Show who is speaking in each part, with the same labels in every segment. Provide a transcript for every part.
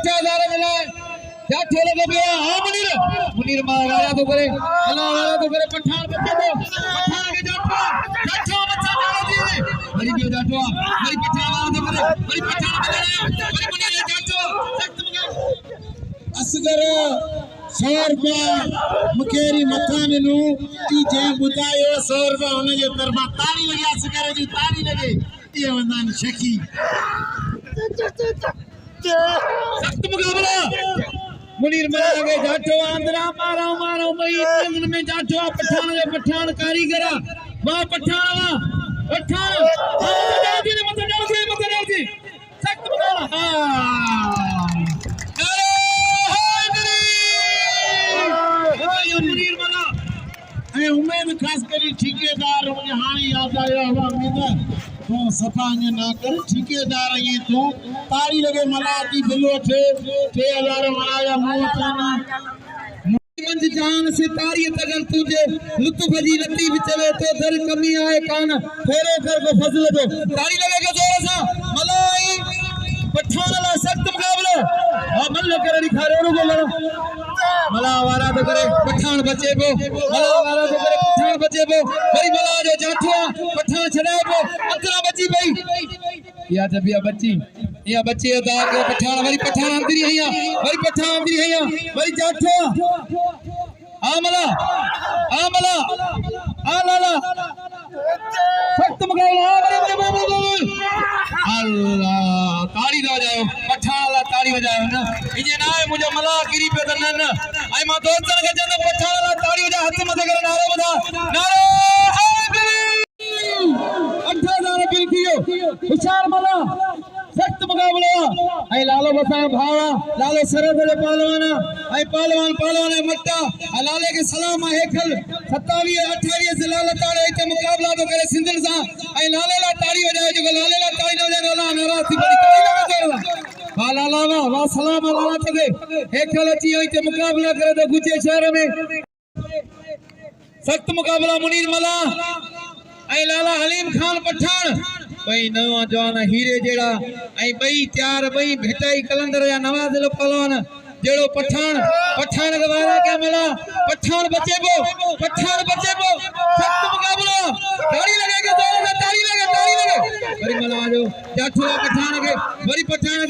Speaker 1: 8000 मिला जाठो लगे पे हां मुनीर वाला तो करे अल्लाह वाला तो करे पठान बच्चे को पठान के जाठो बच्चा वाला जी बड़ी भी जाठो बड़ी पठान वाला तो करे बड़ी पठान बड़ी मुनीर जाठो सख्त मगा असगर 100 रुपया मुकेरी मथा मिलू ती जे बुधायो 100 रुपया होने जे तरफा ताली लगे असगर जी ताली लगे ये वंदान शकी सख्त मुकाबला मुनीर मारे जाठो आंद्रा मारो मई इंजन में जाठो पठान कारीगर वाह पठान डाल दी मत डाल दी सख्त मुकाबला मुनीर मारा ए उम्मीद खास करी ठेकेदार मुझे हानी याद आया हवा उम्मीद तो सफा ना कर ठेकेदार ये तो ताड़ी लगे मलाती बिलो थे 6000 मनाया मुताना मंज जान से तारी तगल तुझे लुत्फ जी लतीफ चले तो दर कमी आए कान फेरे कर को फजल दो ताड़ी लगे के जोर से मलाई पठान ला सख्त मुकाबला हां मल्ल करे दिखा रे बोलो मला वाला तो करे पठान बचे को मला वाला तो करे पठान बचे को बड़ी मला जो जाठो पठान छड़ाए को अंतरा बची भाई या जब या बच्ची अदा के पठान वरी पठान अंदरी हैया वरी जाठो आमला आ लाला सख्त मुकाबला अल्लाह ताड़ी दो जाओ पठान ला ताड़ी बजाओ ना इजे ना मुझे मला गिरी पे त न आई मा दोस्तन के जन पठान ला ताड़ी बजा हाथ मथे करे नारो बजा नारो 8000 गिर दियो हुशार मला सख्त मुकाबला आई लालो बसा भावा लालो सरद दे पहलवान आई पहलवान मट्टा लाले के सलाम हेखल 27 28 से लाला ताड़े के मुकाबला तो करे सिंधन सा आई लाले ला ताड़ी बजाए जो लाले ला ताड़ी न बजाए रोला नाराज बड़ी ताड़ी लगा देला लाला वा सलाम लाला तके हेखल अची होई ते मुकाबला करे तो गुजे शहर में सख्त मुकाबला मुनीर मला आई लाला हलीम खान पठान भाई नवा जवान हीरे जेड़ा आई भाई तैयार भाई भेटाई कलंदर या नवाज पहलवान जेड़ो पठान गवारा के मिला पठान बचे बो सख्त मुकाबला ताड़ी लगेगा जोर से ताड़ी लगे बड़ी मला जो जाठुआ पठान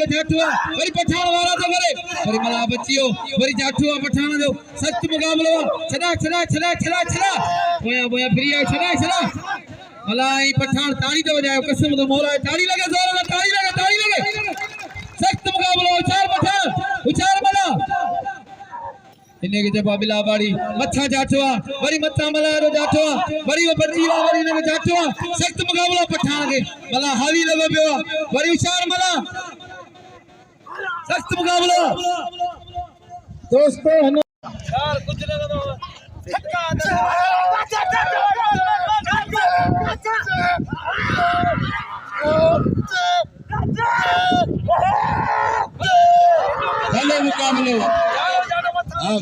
Speaker 1: के जाठुआ बड़ी पठान वाला तो करे बड़ी मला बच्चियो बड़ी जाठुआ पठान जो सख्त मुकाबला छड़ा बोया फ्री है छड़ा मलाई पठान ताड़ी तो बजाओ कसम तो मौला ताड़ी लगे जोर में ताड़ी लगे सख्त मुकाबला उचार मला इन्हें के जब बिला बाड़ी मथा जाठवा बड़ी मथा मला रो जाठवा बड़ी वो बच्ची वा बड़ी ने जाठवा सख्त मुकाबला पठान के मला हावी लगो बेवा बड़ी उचार मला सख्त मुकाबला दोस्तों यार कुछ लगा दो धक्का हेलो मुकाबले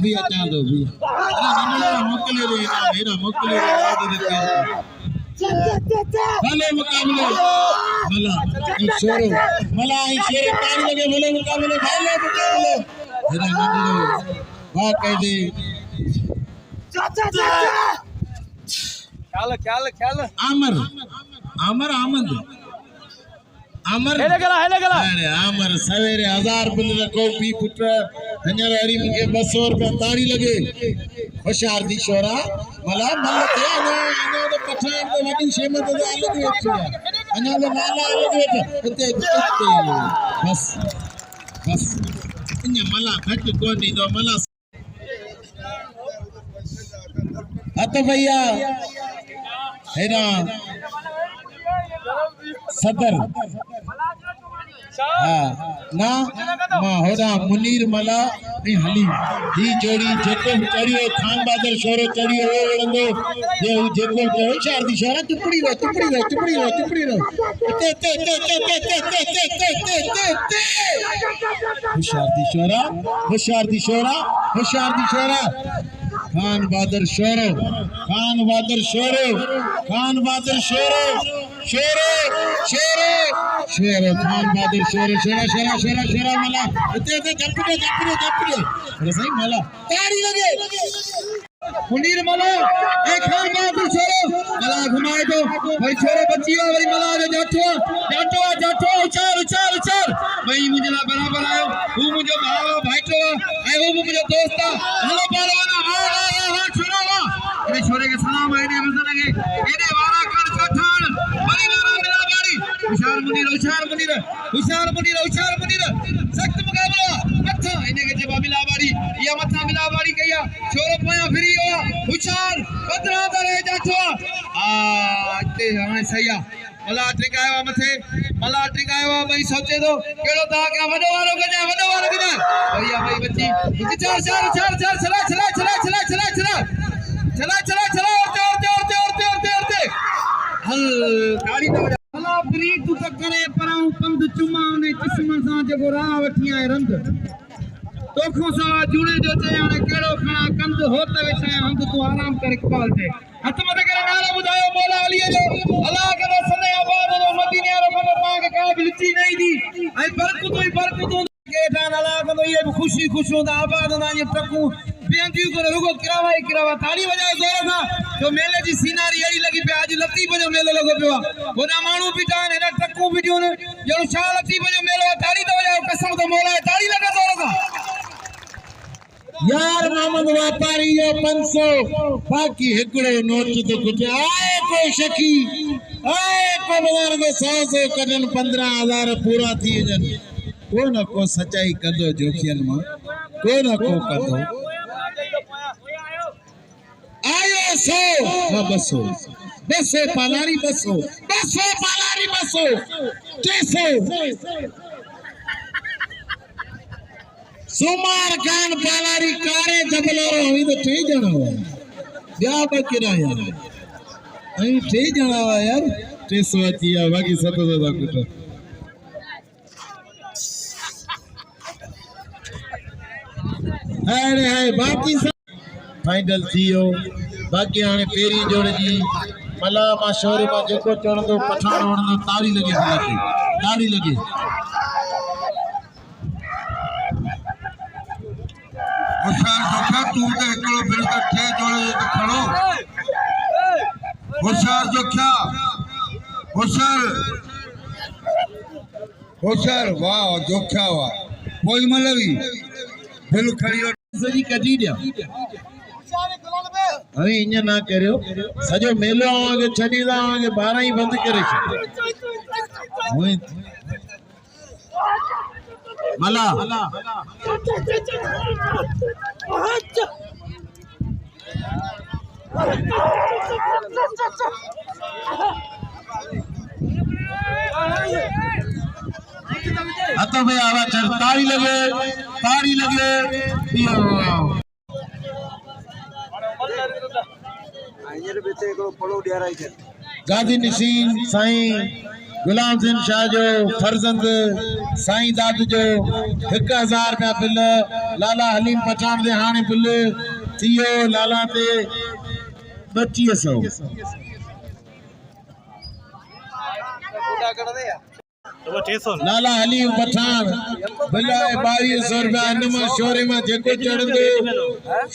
Speaker 1: भी अच्छा दो भी मोकले रे मेरा मोकले रे याद देते हेलो मुकाबले मला छोरो मला शेर तारी लगे हेलो मुकाबले हेलो मुकाबले मेरा नंदलो वाह कह दे ख्याल आमर हेले गला अरे आमर सवेरे 1000 बिल रखो पी पुत्र हनर हरी मुके 200 रुपया ताड़ी लगे होशियार दी शोरा मला मल थे ना तो पठान तो वडी शेमत तो अलग वेच अना तो माला अलग वेच ते बस इने मला घट कोनी तो मला तो भैया है ना सदर हाँ ना मां होदा मुनीर मला नहीं हली ही जोड़ी जेको चढ़ियो खान बादल शोरो चढ़ियो वो वणंदो ये जेको होशियार दी शोरा टुपड़ी रो होशियार दी शोरा खान बहादुर शोरो शेरो शेरो शेरो खान बहादुर शेरो शेरा शेरा शेरा शेरा मला इतने जपड़े जपड़े जपड़े अरे सही मला ताड़ी लगे मुनीर मला एक खान बहादुर शेरो मला घुमाए दो भाई शेरो बच्ची हो भाई मला जाटो जाटो जाटो उचार उचार उचार भाई मुझे ना बराबर आयो वो मुझे भाव भाईटो है वो मुझे दोस्त हेलो पहलवान वाह वाह छोरा वाह अरे छोरे के सलाम है ने मजा लगे एने वारा कर कठान बड़ी वारा मिला बारी हुशार मुनीर सख्त मुकाबला मथा इने के जवाब मिला बारी या मथा मिला बारी कया छोरो पाया फ्री हो हुशार 15 दरे जाठो ते हां सही मला टिकायो मथे मला टिकायो भाई सोचे दो केड़ो ता के वडो वारो गजा भैया भाई बच्ची चार चार चार चार चला चला चला चला चला चला चला चला चला औरते हल गाड़ी तो भला फ्री तू तक करे पराऊ पंध चुमा ने किस्म सा जगो राह वठी आए रंद तोखो सा जुड़े जो चे हाने केड़ो खणा कंद होत विछाए हम तू आराम कर इकबाल थे हथ मत करे नारा बुधायो मौला अली जो अल्लाह के सने आबाद रो मदीने रो खबर मांग का बिलती नहीं दी आई बरकत के ठान अल्लाह को ये खुशी खुश होंदा आबाद ना ये टकू बेंजी को रुगो किरावा ताली बजाए जोर सा तो मेले जी सीनारी एड़ी लगी पे आज लती बजो मेलो लगो पियो बोना मानू पिटान एना टकू वीडियो ने जो छा लती बजो मेलो ताली तो बजाओ कसम तो मौला ताली लगा जोर सा यार मोहम्मद व्यापारी यो 500 बाकी एकड़ो नोट तो कुछ आए कोई शकी आए को बाजार को 100 कदन 15000 पूरा थी जन को न को सच्चाई कदो जोखियन में को न को कदो आयो 100 हां 200 पालारी 200 पालारी 200 300 सुमार खान पालारी कारे जबलोरो हमी तो टे जना हुआ क्या बकिरा यार हमी टे जना हुआ यार 300 थिया बाकी 700 कुछ अरे है बाकी फाइनल थियो बाकी हाने पेरी जोड़ जी मला मा शोरे मा जेको चढ़ंदो पठाण वणंदो ताड़ी लगे
Speaker 2: होशियार जोखा तू तो एकड़ो फिर तो थे जोड़े तो खड़ो होशियार जोखा होशियार वाह जोखा वाह कोई मलवी बिल खड़ी
Speaker 1: सजी कटी दिया अरे इन्हें ना करियो सजो मेलो आवांगे छड़ी आवांगे 12 ही बंद करे मला आता भाई आवाज चल ताड़ी लगे गादी निशीन साईं गुलाम सिंह शाह जो फर्जंद साईं दाद जो 1000 रुपया बिल लाला हलीम पठान दे हाने बिल थियो लाला ते 2500 लाला हलीम पठान बिल 2200 रुपया इनमा शोरे में जेको चढ़ंदो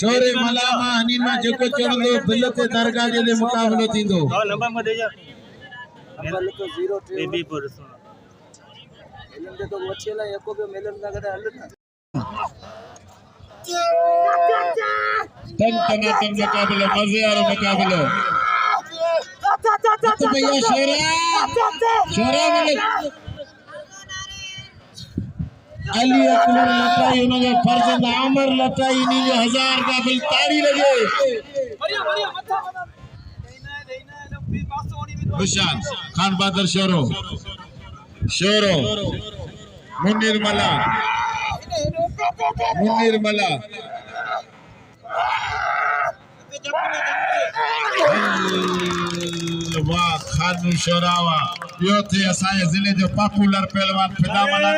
Speaker 1: शोरे मला मा हनी में जेको चढ़ंदो बिल ते दरगाह जे मुकाबलो थींदो नंबर में दे जा नंबर लिखो 03 बेबी पर सुनो एलन दे तो वचेला एको के मेलन का गदा हल तन मुकाबला मजेदार मुकाबला तो भैया शोरा वाले अली अकबर लटाई उनके फर्जंद आमर लटाई नी 1000 का बिल ताड़ी लगे हुशार खान बहादुर शोरो मुन्नीर मला वाह खान शोरावा यो थे असाए जिले जो पॉपुलर पहलवान फिदा मला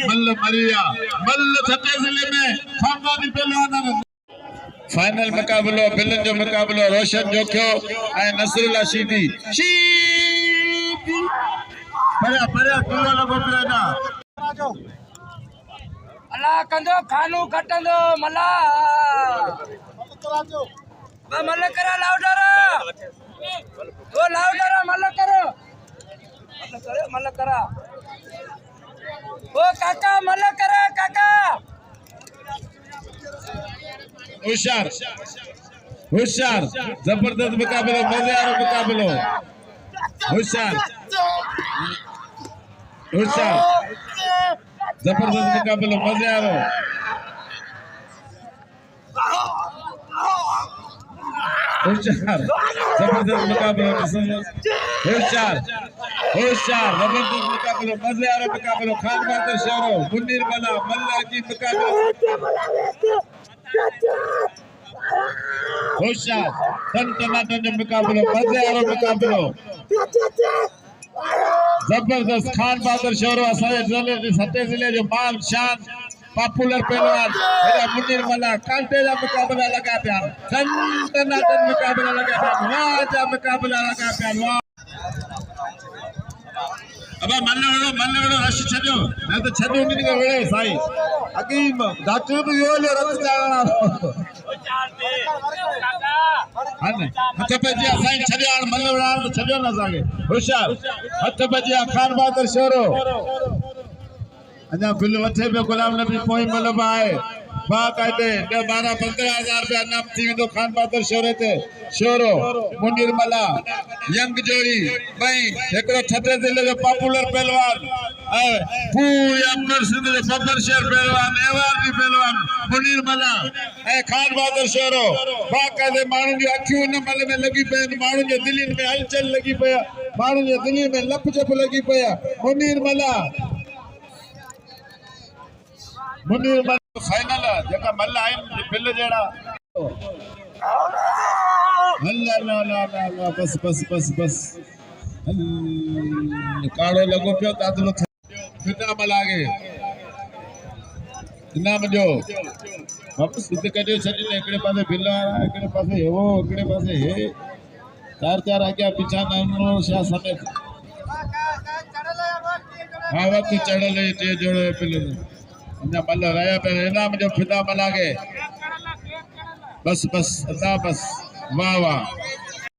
Speaker 1: मल्ल मरिया मल्ल छटे जिले में खानदानी पहलवान फाइनल मुकाबलो बिलन जो मुकाबलो रोशन जोखियो ए नसरुल्लाह शीदी परे किलो लगो पियो
Speaker 3: अल्लाह कंदो खानू कटंदो मला मल करा लाउडर ओ लाउडर मल करा ओ काका मल करा काका
Speaker 1: होशियार होशियार जबरदस्त मुकाबलो मजेदार मुकाबलो होशियार होशियार जबरदस्त मुकाबलो मजेदार होशियार जबरदस्त मुकाबलो होशियार होशियार जबरदस्त मुकाबलो मजेदार मुकाबलो खान बहादुर शहरो मुन्नीर मल्ला मल्ला की मुकाबलो होशियार टनाटन मुकाबलो मजेदार मुकाबलो जबरदस्त खान बहादुर शहरो असांजे सटे ज़िले जो मान शान पॉपुलर पहलवान मुन्नीर मल्ला कांटे जा मुकाबला लगा पिया टनाटन मुकाबला लगा पिया वाह जा मुकाबला लगा पिया वाह अब मल्लगड़ो रश छॾियो न त छॾियो नी को वेड़े साईं हकीम डॉक्टर भी यो ले रत चाणा हथ पजिया साईं छॾियो हाणे मल्लगड़ो त छॾियो न असांखे होशियार हथ पजिया खान बहादुर शहरो अञा बिल वठे पियो गुलाम नबी पोइ मलब आहे बाक़ाइदे 10-12-15,000 रुपया इनाम थी वेंदो खान बहादुर शहरो मुनीर मल्ला यंग जोड़ी भई हिकिड़ो छटे ज़िले जो पॉपुलर पहलवान ऐं पूरे अमर सिंध जो बब्बर शहर पहलवान एवार्डी पहलवान मुनीर मल्ला ऐं खान बहादुर शहरो बाक़ाइदे माण्हुनि जूं अखियूं हिन मल में लॻी पयूं माण्हुनि जे दिलनि में हलचल लॻी पई आहे माण्हुनि जे दिलि में लप जप लॻी पई आहे मुनीर मल्ला फाइनल जेका मल आहिनि बिल जहिड़ा बस बस बस बस काड़ो लॻो पियो दादलो फिटा मलागे इनाम जो वापस हिते कढियो छॾींदे हिकिड़े पासे बिल वारा हिकिड़े पासे हो हिकिड़े पासे हे चार अॻियां पिछा नानो छा समेत हा वक़्तु चढ़ल टे जोड़े पिल अञा मल रहिया पिया इनाम जो फिदा मलागे बस बस अदा बस वाह वाह